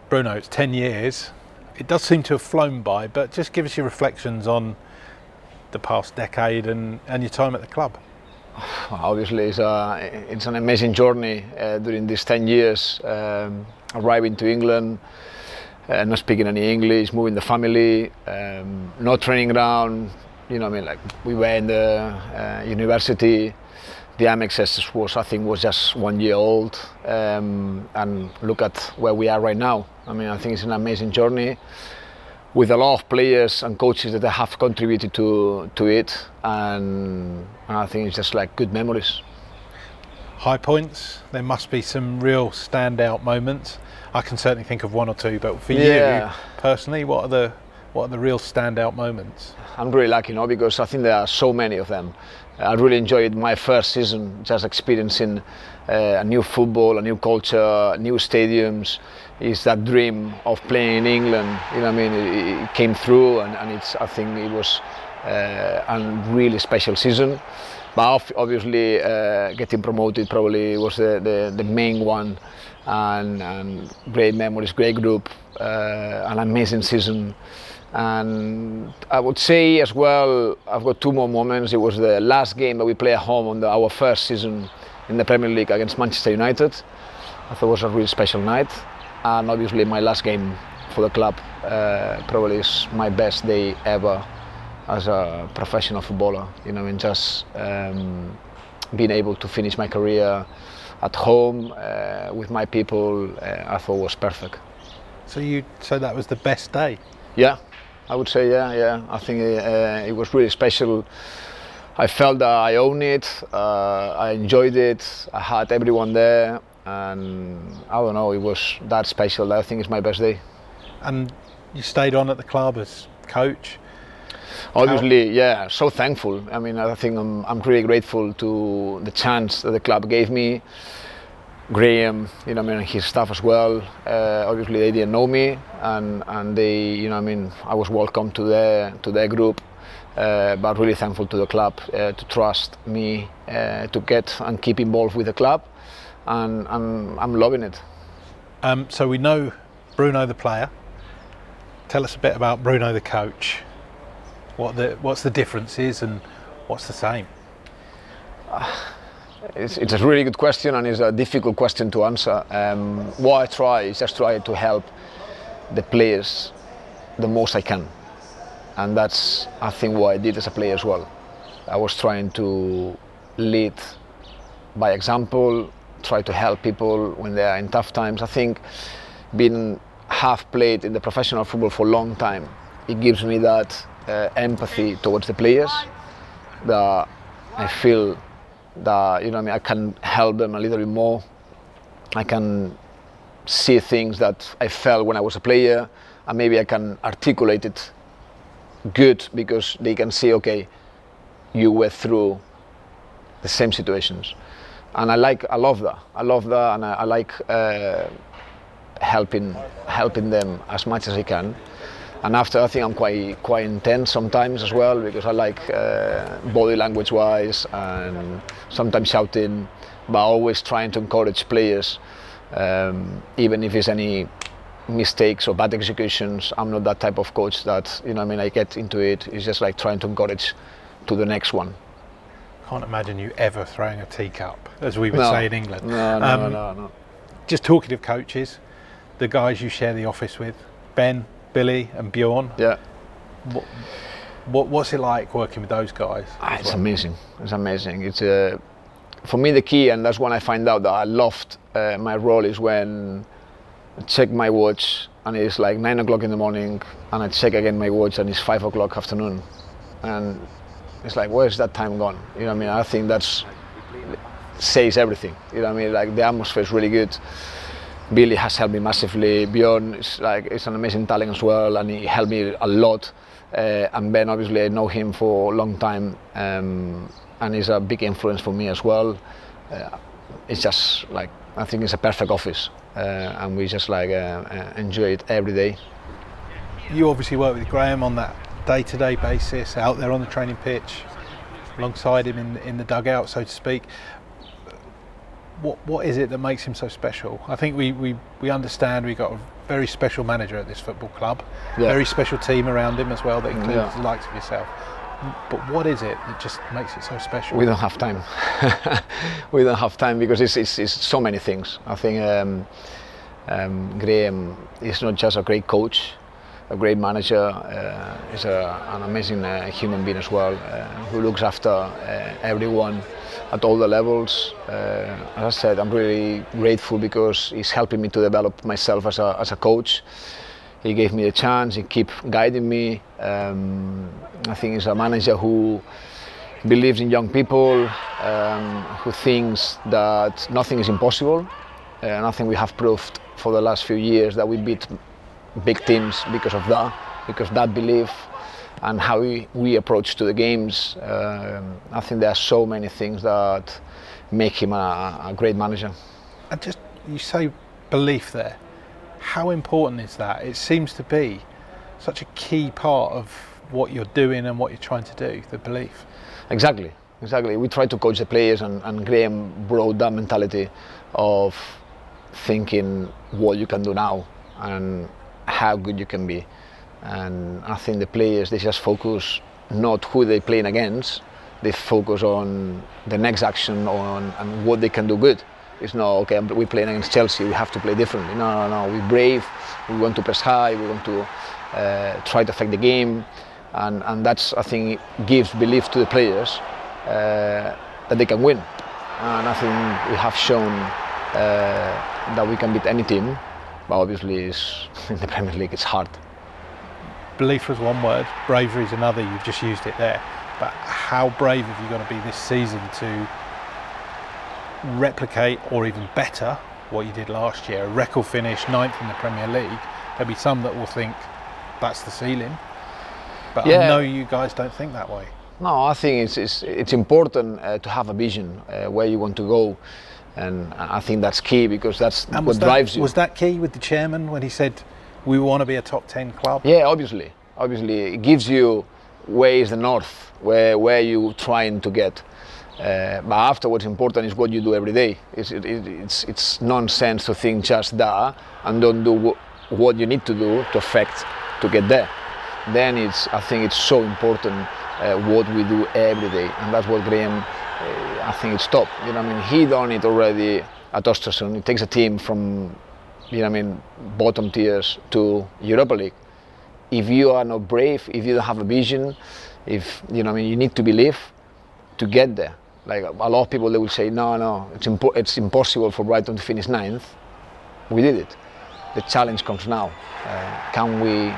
Bruno, it's 10 years. It does seem to have flown by, but just give us your reflections on the past decade and your time at the club. Obviously, it's an amazing journey during these 10 years. Arriving to England, not speaking any English, moving the family, no training ground. We were in the university. The Amexes was just 1 year old, and look at where we are right now. I think it's an amazing journey with a lot of players and coaches that have contributed to it, and I think it's just like good memories. High points, there must be some real standout moments. I can certainly think of one or two, but for you personally, what are the real standout moments? I'm really lucky, because I think there are so many of them. I really enjoyed my first season, just experiencing a new football, a new culture, new stadiums. It's that dream of playing in England. It came through, and I think it was a really special season. But obviously, getting promoted probably was the main one, and great memories, great group, an amazing season. And I would say as well, I've got two more moments. It was the last game that we played at home on our first season in the Premier League against Manchester United. I thought it was a really special night. And obviously my last game for the club probably is my best day ever as a professional footballer. Just being able to finish my career at home with my people, I thought was perfect. So that was the best day? Yeah, I would say yeah. I think it was really special. I felt that I owned it, I enjoyed it, I had everyone there, and I don't know, it was that special. I think it's my best day. And you stayed on at the club as coach? Obviously, yeah, so thankful. I think I'm really grateful to the chance that the club gave me. Graham, and his staff as well. Obviously, they didn't know me, and they, I was welcome to their group. But really thankful to the club to trust me to get and keep involved with the club, and I'm loving it. So we know Bruno the player. Tell us a bit about Bruno the coach. What's the differences and what's the same? It's a really good question, and it's a difficult question to answer. What I try is just try to help the players the most I can, and that's I think what I did as a player as well. I was trying to lead by example, try to help people when they are in tough times. I think being half played in the professional football for a long time, it gives me that empathy towards the players, that I feel that I can help them a little bit more. I can see things that I felt when I was a player, and maybe I can articulate it good because they can see, okay, you went through the same situations, and I love that, and I like helping them as much as I can. And after, I think I'm quite intense sometimes as well, because I like body language wise and sometimes shouting, but always trying to encourage players, even if it's any mistakes or bad executions. I'm not that type of coach that I get into it. It's just like trying to encourage to the next one. Can't imagine you ever throwing a teacup, as we would say in England. No. Just talking of coaches, the guys you share the office with, Ben, Billy and Bjorn. Yeah. What's it like working with those guys? It's amazing. It's amazing. It's for me the key, and that's when I find out that I loved my role, is when I check my watch and it's like 9 o'clock in the morning, and I check again my watch and it's 5 o'clock afternoon, and it's like, where's that time gone? I think that's says everything. Like the atmosphere is really good. Billy has helped me massively. Bjorn is an amazing talent as well, and he helped me a lot. And Ben, obviously, I know him for a long time, and he's a big influence for me as well. It's just I think it's a perfect office, and we just enjoy it every day. You obviously work with Graham on that day-to-day basis, out there on the training pitch, alongside him in the dugout, so to speak. What is it that makes him so special? I think we understand we got a very special manager at this football club, very special team around him as well that includes the likes of yourself. But what is it that just makes it so special? We don't have time. We don't have time because it's so many things. I think Graham is not just a great coach, a great manager. He's an amazing human being as well, who looks after everyone at all the levels. As I said, I'm really grateful because he's helping me to develop myself as a coach. He gave me a chance, he keeps guiding me. I think he's a manager who believes in young people, who thinks that nothing is impossible. And I think we have proved for the last few years that we beat big teams because of that belief and how we approach to the games. I think there are so many things that make him a great manager. And just, you say belief there. How important is that? It seems to be such a key part of what you're doing and what you're trying to do, the belief. Exactly. We try to coach the players, and Graham brought that mentality of thinking what you can do now and how good you can be. And I think the players, they just focus not who they're playing against, they focus on the next action and what they can do good. It's not, okay, we're playing against Chelsea, we have to play differently. No, we're brave, we want to press high, we want to try to affect the game. And that's, I think, gives belief to the players that they can win. And I think we have shown that we can beat any team, but obviously in the Premier League it's hard. Belief was one word, bravery is another, you've just used it there. But how brave have you got to be this season to replicate or even better what you did last year? A record finish, 9th in the Premier League. There'll be some that will think that's the ceiling, but I know you guys don't think that way. No, I think it's important to have a vision where you want to go, and I think that's key because that's what drives you. Was that key with the chairman when he said we want to be a top 10 club? Yeah, obviously it gives you where is the north, where you trying to get. But after, what's important is what you do every day. It's nonsense to think just that and don't do what you need to do to get there. Then I think it's so important what we do every day, and that's what Graham, I think it's top. You know what I mean? He done it already at Östersund. He takes a team from, you know what I mean, bottom tiers to Europa League. If you are not brave, if you don't have a vision, if you know what I mean, you need to believe to get there. Like a lot of people, they will say, no, it's impossible for Brighton to finish 9th. We did it. The challenge comes now. Can we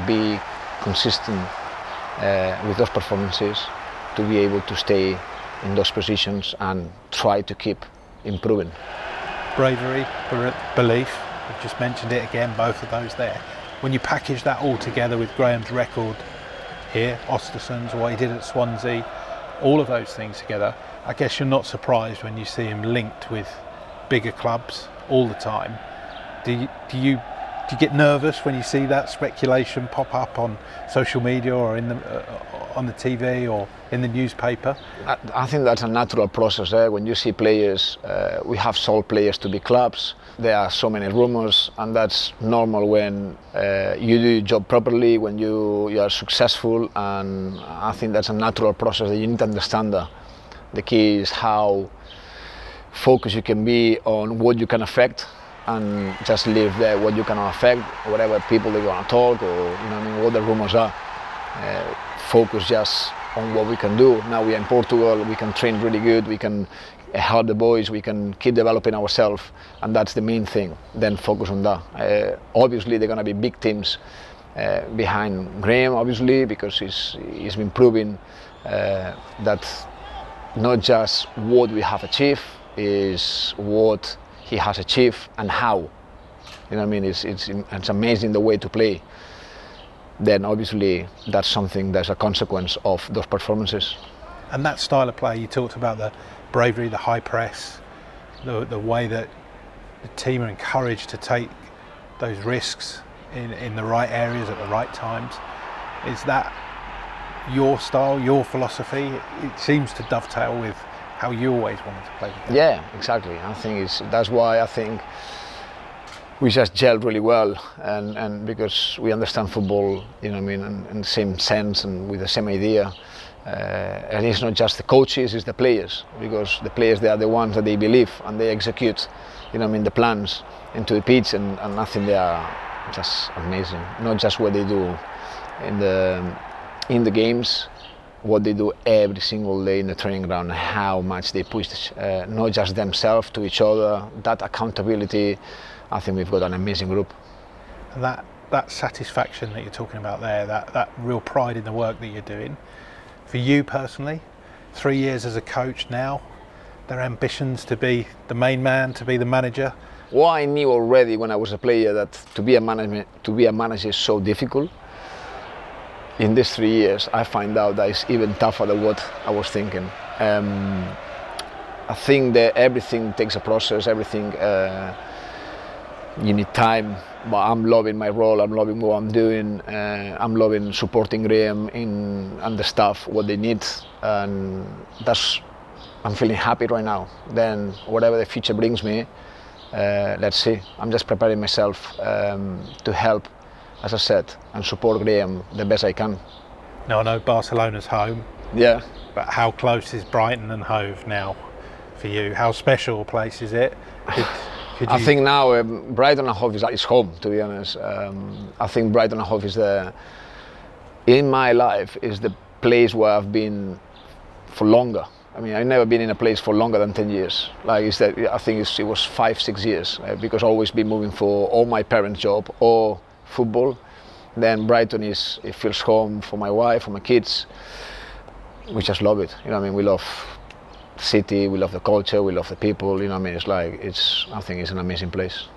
be consistent with those performances to be able to stay in those positions and try to keep improving? Bravery, belief, I've just mentioned it again, both of those there. When you package that all together with Graham's record here, Östersund's, what he did at Swansea, all of those things together, I guess you're not surprised when you see him linked with bigger clubs all the time. Do you get nervous when you see that speculation pop up on social media or on the TV or in the newspaper? I think that's a natural process. When you see players, we have sold players to big clubs. There are so many rumors, and that's normal when you do your job properly, when you are successful, and I think that's a natural process that you need to understand that. The key is how focused you can be on what you can affect and just leave there what you cannot affect, whatever people they're gonna talk, or you know what I mean, what the rumors are. Focus just on what we can do. Now we are in Portugal, we can train really good, we can help the boys, we can keep developing ourselves, and that's the main thing. Then focus on that. Obviously there are gonna be big teams behind Graham, obviously, because he's been proving that not just what we have achieved, is what he has achieved and how. You know what I mean? It's amazing the way to play. Then obviously that's something that's a consequence of those performances. And that style of play, you talked about the bravery, the high press, the way that the team are encouraged to take those risks in the right areas at the right times. Is that your style, your philosophy? It seems to dovetail with how you always wanted to play with them. Yeah, exactly. I think that's why I think we just gelled really well, and because we understand football, in the same sense and with the same idea. And it's not just the coaches, it's the players, because the players, they are the ones that they believe and they execute, the plans into the pitch, and I think they are just amazing. Not just what they do in the games, what they do every single day in the training ground, how much they push, not just themselves, to each other, that accountability. I think we've got an amazing group. And that satisfaction that you're talking about there, that real pride in the work that you're doing, for you personally, 3 years as a coach now, their ambitions to be the main man, to be the manager. Well, I knew already when I was a player that to be a manager is so difficult. In these 3 years, I find out that it's even tougher than what I was thinking. I think that everything takes a process, everything. You need time, but I'm loving my role, I'm loving what I'm doing, I'm loving supporting Graham and the staff, what they need, and I'm feeling happy right now. Then whatever the future brings me, let's see. I'm just preparing myself to help, as I said, and support Graham the best I can. Now I know Barcelona's home, Yeah. but how close is Brighton and Hove now for you? How special a place is it? I think now Brighton and Hove is home, to be honest. I think Brighton and Hove in my life, is the place where I've been for longer. I mean, I've never been in a place for longer than 10 years. I think it was 5-6 years, because I've always been moving for all my parents' job or football. Then Brighton it feels home for my wife, for my kids. We just love it. We love city, we love the culture, we love the people, I think it's an amazing place.